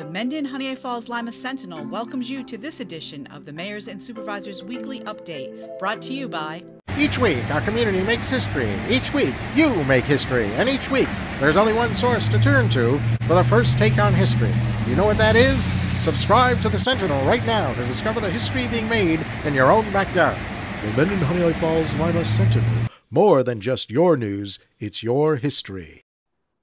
The Mendon-Honeoye Falls-Lima Sentinel welcomes you to this edition of the Mayor's and Supervisors Weekly Update, brought to you by... Each week, our community makes history. Each week, you make history. And each week, there's only one source to turn to for the first take on history. You know what that is? Subscribe to the Sentinel right now to discover the history being made in your own backyard. The Mendon-Honeoye Falls-Lima Sentinel. More than just your news, it's your history.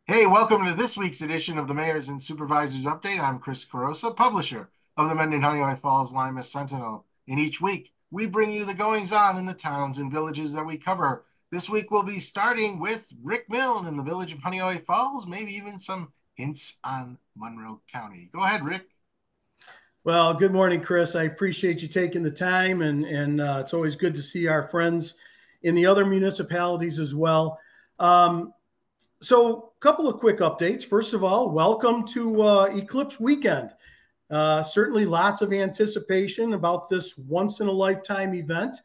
Hey, welcome to this week's edition of the Mayor's and Supervisors Update. I'm Chris Carosa, publisher of the Mendon-Honeoye Falls-Lima Sentinel. And each week, we bring you the goings-on in the towns and villages that we cover. This week, we'll be starting with Rick Milne in the village of Honeoye Falls, maybe even some hints on Monroe County. Go ahead, Rick. Well, good morning, Chris. I appreciate you taking the time, and it's always good to see our friends in the other municipalities as well. So a couple of quick updates. First of all, welcome to Eclipse Weekend. Certainly lots of anticipation about this once-in-a-lifetime event.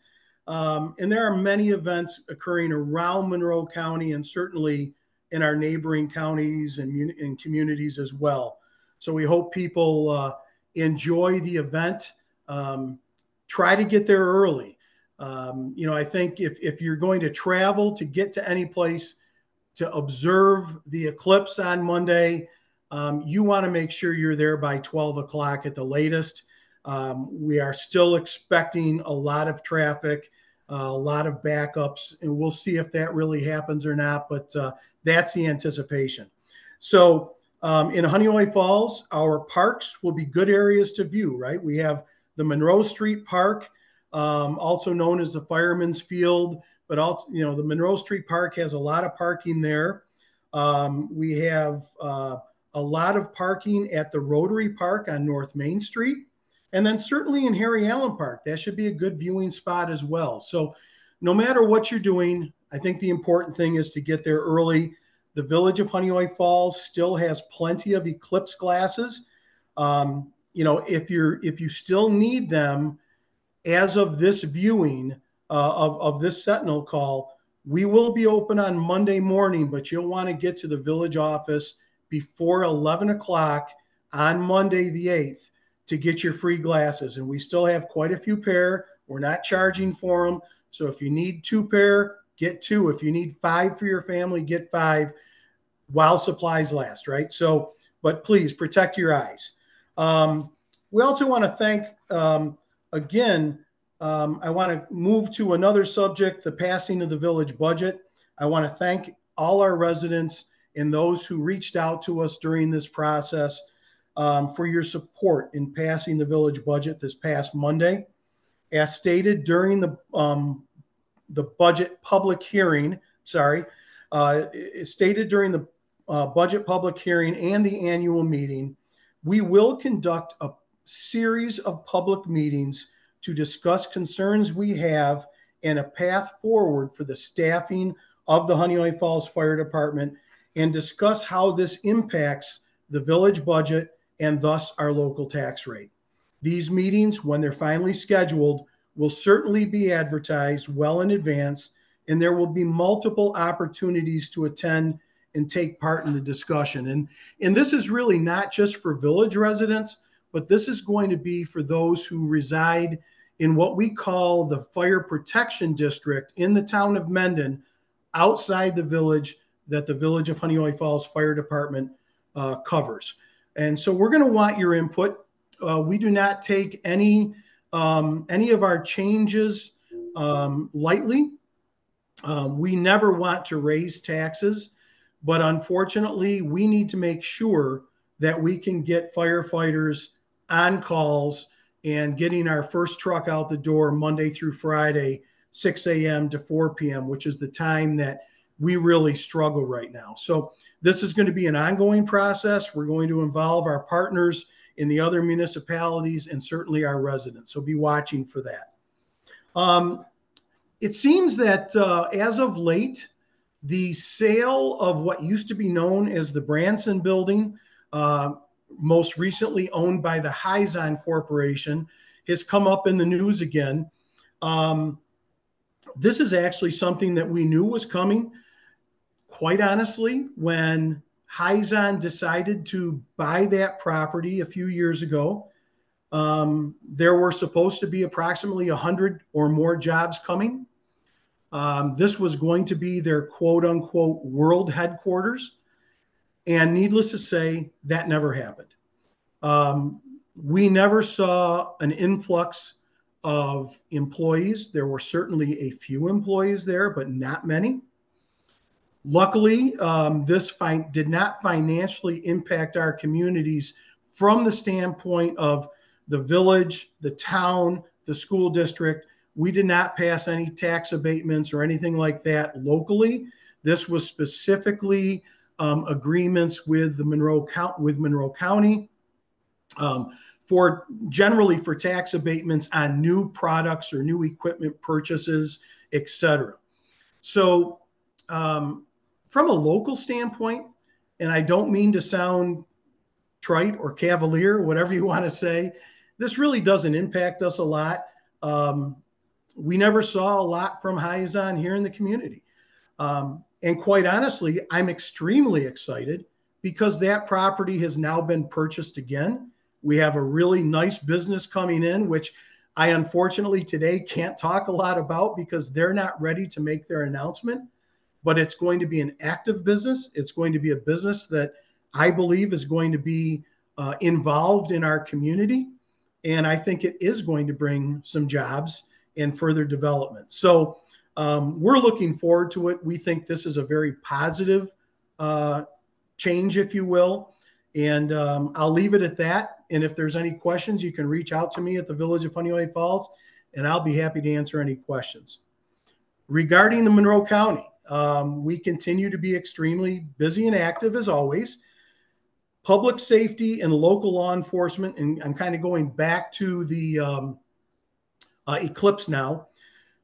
And there are many events occurring around Monroe County and certainly in our neighboring counties and communities as well. So we hope people enjoy the event. Try to get there early. I think if you're going to travel to get to any place to observe the eclipse on Monday, you want to make sure you're there by 12 o'clock at the latest. We are still expecting a lot of traffic, a lot of backups, and we'll see if that really happens or not, but that's the anticipation. So in Honeoye Falls, our parks will be good areas to view, right? We have the Monroe Street Park, also known as the Fireman's Field, but also, the Monroe Street Park has a lot of parking there. We have a lot of parking at the Rotary Park on North Main Street. And then certainly in Harry Allen Park, that should be a good viewing spot as well. So no matter what you're doing, I think the important thing is to get there early. The village of Honeoye Falls still has plenty of eclipse glasses. If you still need them as of this viewing of this Sentinel call, we will be open on Monday morning, but you'll want to get to the village office before 11 o'clock on Monday the 8th to get your free glasses. And we still have quite a few pair. We're not charging for them. So if you need 2 pair, get 2. If you need 5 for your family, get 5 while supplies last, right? So, but please protect your eyes. We also want to thank, I want to move to another subject, the passing of the village budget. I want to thank all our residents and those who reached out to us during this process for your support in passing the village budget this past Monday. As stated during the budget public hearing, stated during the budget public hearing and the annual meeting, we will conduct a series of public meetings to discuss concerns we have and a path forward for the staffing of the Honeoye Falls Fire Department, and discuss how this impacts the village budget and thus our local tax rate. These meetings, when they're finally scheduled, will certainly be advertised well in advance, and there will be multiple opportunities to attend and take part in the discussion. And this is really not just for village residents, but this is going to be for those who reside in what we call the Fire Protection District in the town of Mendon, outside the village that the village of Honeoye Falls Fire Department covers. And so we're going to want your input. We do not take any of our changes lightly. We never want to raise taxes, but unfortunately, we need to make sure that we can get firefighters on calls and getting our first truck out the door Monday through Friday, 6 a.m. to 4 p.m., which is the time that we really struggle right now. So this is going to be an ongoing process. We're going to involve our partners in the other municipalities and certainly our residents. So be watching for that. It seems that as of late, the sale of what used to be known as the Branson Building, most recently owned by the Hyzon Corporation, has come up in the news again. This is actually something that we knew was coming. Quite honestly, when Hyzon decided to buy that property a few years ago. There were supposed to be approximately 100 or more jobs coming. This was going to be their quote unquote world headquarters. And needless to say, that never happened. We never saw an influx of employees. There were certainly a few employees there, but not many. Luckily, this did not financially impact our communities from the standpoint of the village, the town, the school district. We did not pass any tax abatements or anything like that locally. This was specifically agreements with the Monroe County for generally for tax abatements on new products or new equipment purchases, et cetera. So from a local standpoint, and I don't mean to sound trite or cavalier, whatever you want to say, this really doesn't impact us a lot. We never saw a lot from Hyzon here in the community. And quite honestly, I'm extremely excited because that property has now been purchased again. We have a really nice business coming in, which I unfortunately today can't talk a lot about because they're not ready to make their announcement. But it's going to be an active business. It's going to be a business that I believe is going to be involved in our community. And I think it is going to bring some jobs and further development. So we're looking forward to it. We think this is a very positive change, if you will. And I'll leave it at that. And if there's any questions, you can reach out to me at the Village of Honeoye Falls, and I'll be happy to answer any questions. Regarding the Monroe County, we continue to be extremely busy and active as always. Public safety and local law enforcement, and I'm kind of going back to the eclipse now,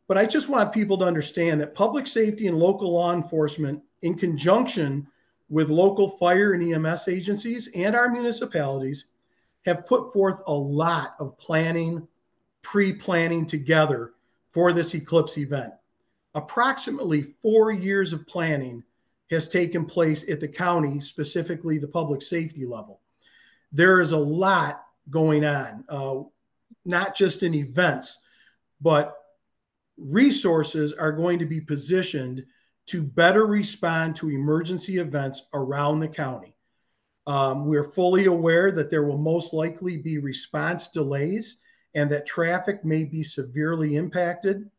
but I just want people to understand that public safety and local law enforcement, in conjunction with local fire and EMS agencies and our municipalities, have put forth a lot of planning, pre-planning together for this eclipse event. Approximately 4 years of planning has taken place at the county, specifically the public safety level. There is a lot going on, not just in events, but resources are going to be positioned to better respond to emergency events around the county. We're fully aware that there will most likely be response delays and that traffic may be severely impacted.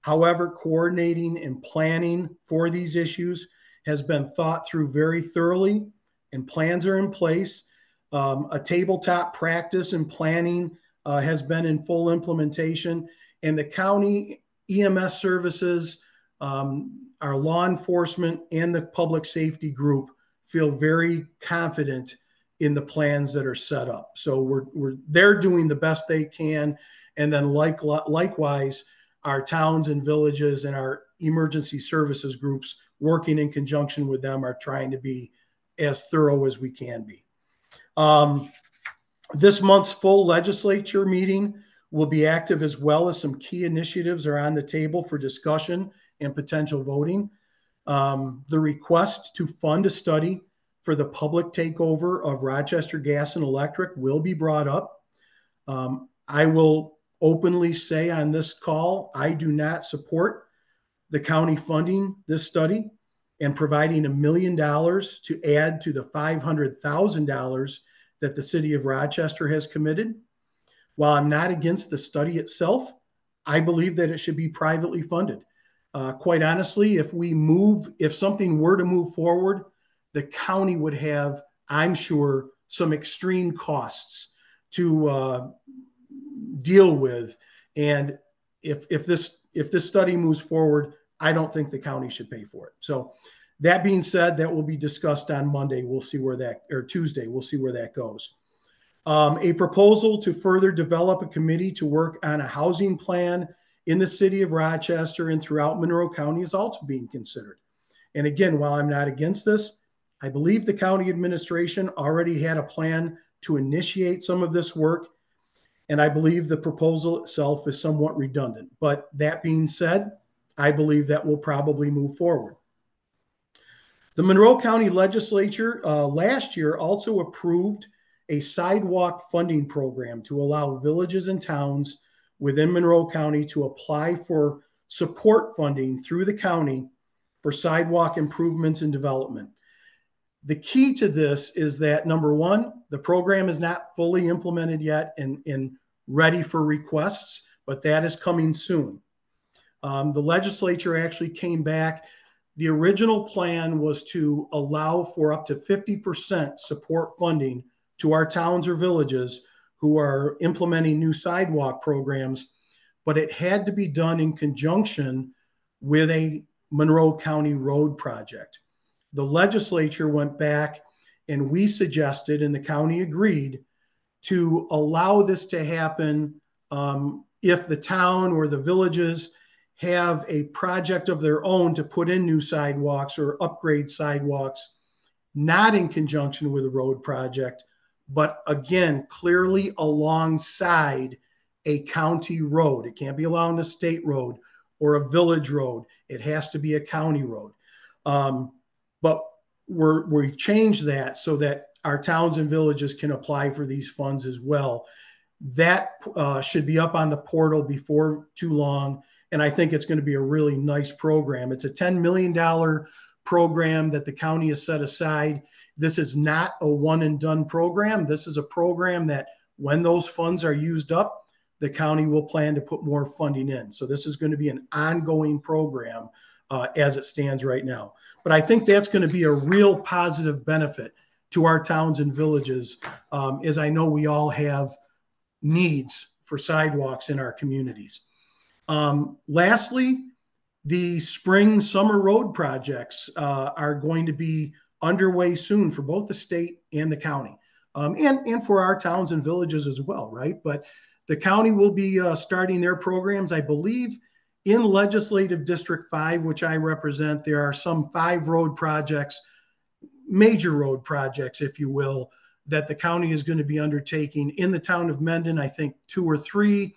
However, coordinating and planning for these issues has been thought through very thoroughly, and plans are in place. A tabletop practice and planning has been in full implementation, and the county EMS services, our law enforcement, and the public safety group feel very confident in the plans that are set up. So they're doing the best they can, and then likewise, our towns and villages and our emergency services groups working in conjunction with them are trying to be as thorough as we can be. This month's full legislature meeting will be active, as well as some key initiatives are on the table for discussion and potential voting. The request to fund a study for the public takeover of Rochester Gas and Electric will be brought up. I will openly say on this call, I do not support the county funding this study and providing $1 million to add to the $500,000 that the city of Rochester has committed. While I'm not against the study itself, I believe that it should be privately funded. Quite honestly, if something were to move forward, the county would have, I'm sure, some extreme costs to deal with. And if this study moves forward, I don't think the county should pay for it. So that being said, that will be discussed on Monday. We'll see where that, or Tuesday, we'll see where that goes. A proposal to further develop a committee to work on a housing plan in the city of Rochester and throughout Monroe County is also being considered. And again, while I'm not against this, I believe the county administration already had a plan to initiate some of this work. And I believe the proposal itself is somewhat redundant. But that being said, I believe that will probably move forward. The Monroe County Legislature last year also approved a sidewalk funding program to allow villages and towns within Monroe County to apply for support funding through the county for sidewalk improvements and development. The key to this is that, number one, the program is not fully implemented yet and ready for requests, but that is coming soon. The legislature actually came back. The original plan was to allow for up to 50% support funding to our towns or villages who are implementing new sidewalk programs, but it had to be done in conjunction with a Monroe County road project. The legislature went back and we suggested, and the county agreed, to allow this to happen if the town or the villages have a project of their own to put in new sidewalks or upgrade sidewalks, not in conjunction with a road project, but again, clearly alongside a county road. It can't be along a state road or a village road. It has to be a county road. But we've changed that so that our towns and villages can apply for these funds as well. That should be up on the portal before too long. And I think it's going to be a really nice program. It's a $10 million program that the county has set aside. This is not a one and done program. This is a program that when those funds are used up, the county will plan to put more funding in. So this is going to be an ongoing program as it stands right now. But I think that's going to be a real positive benefit to our towns and villages, as I know we all have needs for sidewalks in our communities. Lastly, the spring summer road projects are going to be underway soon for both the state and the county, and for our towns and villages as well, right? But the county will be starting their programs, I believe, in Legislative District 5, which I represent. There are some 5 road projects, major road projects, if you will, that the county is going to be undertaking. In the town of Mendon, I think 2 or 3,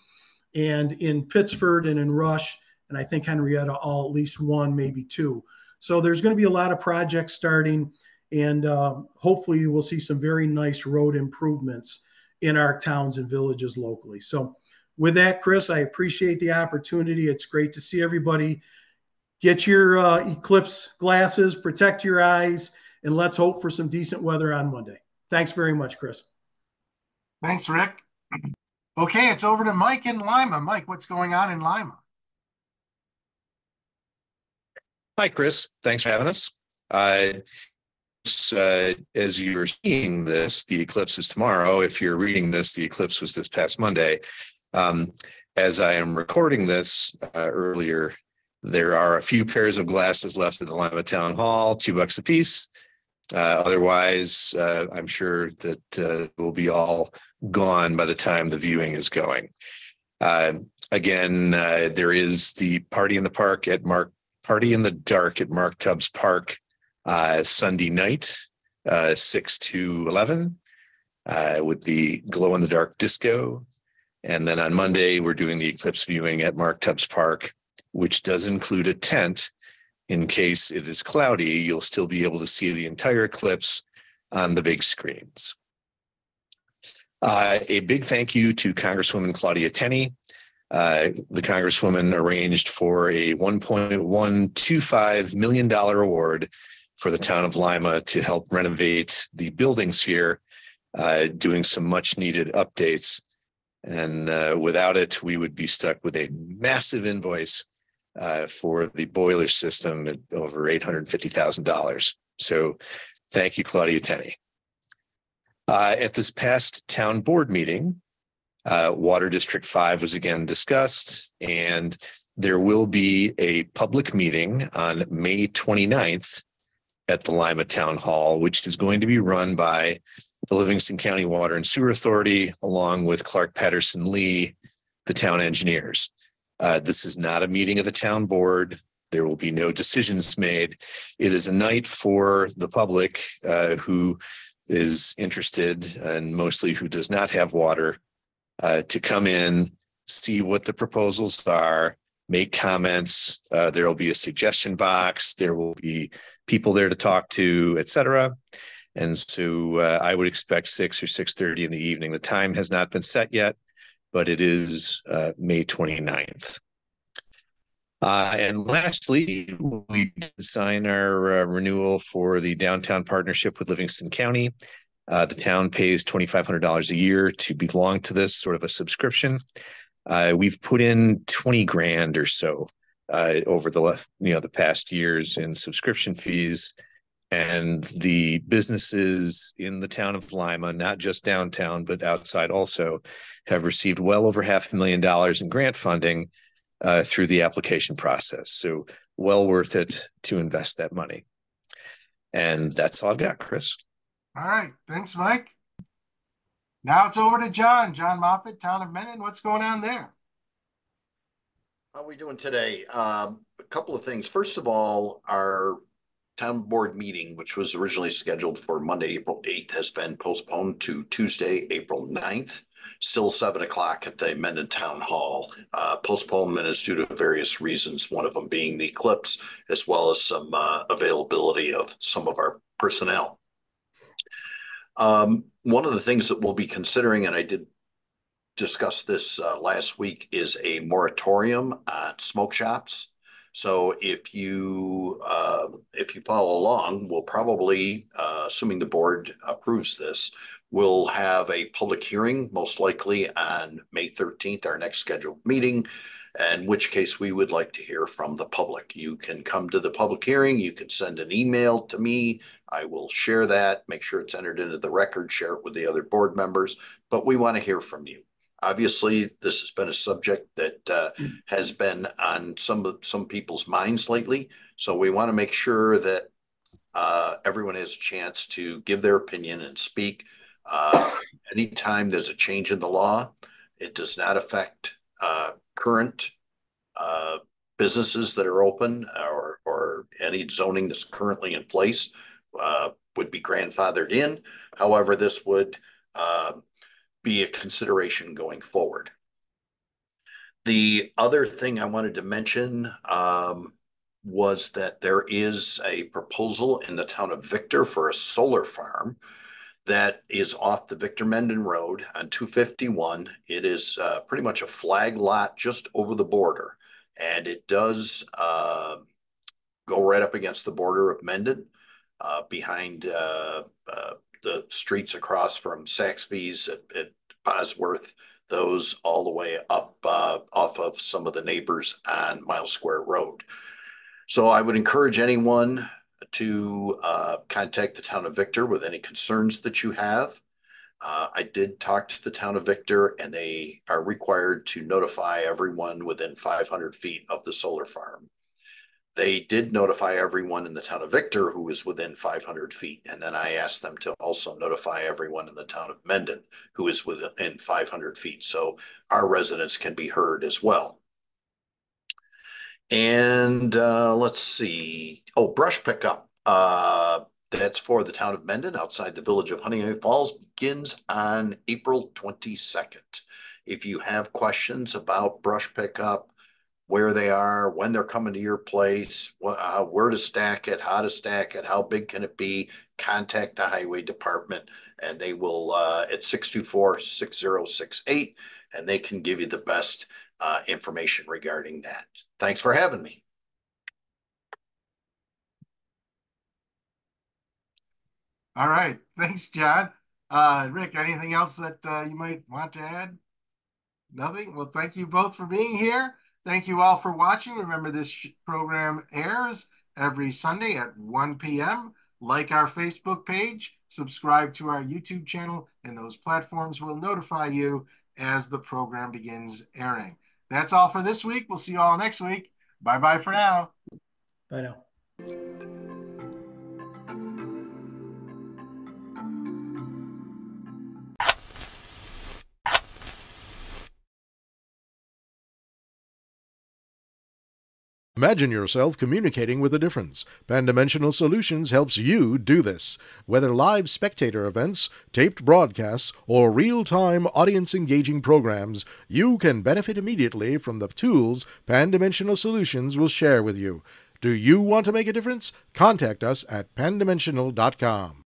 and in Pittsford and in Rush, and I think Henrietta, all at least 1, maybe 2. So there's going to be a lot of projects starting, and hopefully we'll see some very nice road improvements in our towns and villages locally. So with that, Chris, I appreciate the opportunity. It's great to see everybody. Get your Eclipse glasses, protect your eyes, and let's hope for some decent weather on Monday. Thanks very much, Chris. Thanks, Rick. Okay, it's over to Mike in Lima. Mike, what's going on in Lima? Hi, Chris. Thanks for having us. As you're seeing this, the eclipse is tomorrow. If you're reading this, the eclipse was this past Monday. As I am recording this earlier, there are a few pairs of glasses left at the Lima Town Hall, $2 a piece. Otherwise, I'm sure that will be all gone by the time the viewing is going. Again, there is the Party in the Dark at Mark Tubbs Park Sunday night, 6 to 11, with the glow-in-the-dark disco. And then on Monday, we're doing the eclipse viewing at Mark Tubbs Park, which does include a tent. In case it is cloudy, you'll still be able to see the entire eclipse on the big screens. A big thank you to Congresswoman Claudia Tenney. The Congresswoman arranged for a $1.125 million award for the town of Lima to help renovate the building sphere, doing some much needed updates. And without it, we would be stuck with a massive invoice for the boiler system at over $850,000. So thank you, Claudia Tenney. At this past town board meeting, Water District 5 was again discussed, and there will be a public meeting on May 29th at the Lima Town Hall, which is going to be run by the Livingston County Water and Sewer Authority, along with Clark Patterson Lee, the town engineers. This is not a meeting of the town board. There will be no decisions made. It is a night for the public who is interested, and mostly who does not have water, to come in, see what the proposals are, make comments. There will be a suggestion box. There will be people there to talk to, etc. And so I would expect 6 or 6:30 in the evening. The time has not been set yet, but it is May 29th. And lastly, we did sign our renewal for the downtown partnership with Livingston County. The town pays $2,500 a year to belong to this, sort of a subscription. We've put in 20 grand or so over the past years in subscription fees, and the businesses in the town of Lima, not just downtown but outside also, have received well over $500,000 in grant funding through the application process. So well worth it to invest that money. And that's all I've got, Chris. All right. Thanks, Mike. Now it's over to John Moffett, Town of Mendon. What's going on there? How are we doing today? A couple of things. First of all, our town board meeting, which was originally scheduled for Monday, April 8th, has been postponed to Tuesday, April 9th. Still 7 o'clock at the Mendon Town Hall. Postponement is due to various reasons, one of them being the eclipse, as well as some availability of some of our personnel. One of the things that we'll be considering, and I did discuss this last week, is a moratorium on smoke shops. So if you follow along, we'll probably, assuming the board approves this, we'll have a public hearing, most likely on May 13th, our next scheduled meeting, in which case we would like to hear from the public. You can come to the public hearing. You can send an email to me. I will share that, make sure it's entered into the record, share it with the other board members, but we want to hear from you. Obviously, this has been a subject that has been on some people's minds lately. So we want to make sure that everyone has a chance to give their opinion and speak. Anytime there's a change in the law, it does not affect current businesses that are open, or any zoning that's currently in place would be grandfathered in. However, this would be a consideration going forward. The other thing I wanted to mention was that there is a proposal in the town of Victor for a solar farm that is off the Victor Mendon Road on 251. It is pretty much a flag lot just over the border, and it does go right up against the border of Mendon, behind the streets across from Saxby's at Bosworth, those all the way up off of some of the neighbors on Miles Square Road. So I would encourage anyone to contact the town of Victor with any concerns that you have. I did talk to the town of Victor, and they are required to notify everyone within 500 feet of the solar farm. They did notify everyone in the town of Victor who is within 500 feet. And then I asked them to also notify everyone in the town of Mendon who is within 500 feet. So our residents can be heard as well. And let's see. Oh, brush pickup. That's for the town of Mendon outside the village of Honeoye Falls, begins on April 22nd. If you have questions about brush pickup, where they are, when they're coming to your place, where to stack it, how to stack it, how big can it be, contact the highway department, and they will at 624-6068, and they can give you the best information regarding that. Thanks for having me. All right. Thanks, John. Rick, anything else that you might want to add? Nothing? Well, thank you both for being here. Thank you all for watching. Remember, this program airs every Sunday at 1 p.m. Like our Facebook page, subscribe to our YouTube channel, and those platforms will notify you as the program begins airing. That's all for this week. We'll see you all next week. Bye-bye for now. Bye now. Imagine yourself communicating with a difference. Pan-Dimensional Solutions helps you do this. Whether live spectator events, taped broadcasts, or real-time audience-engaging programs, you can benefit immediately from the tools Pan-Dimensional Solutions will share with you. Do you want to make a difference? Contact us at pandimensional.com.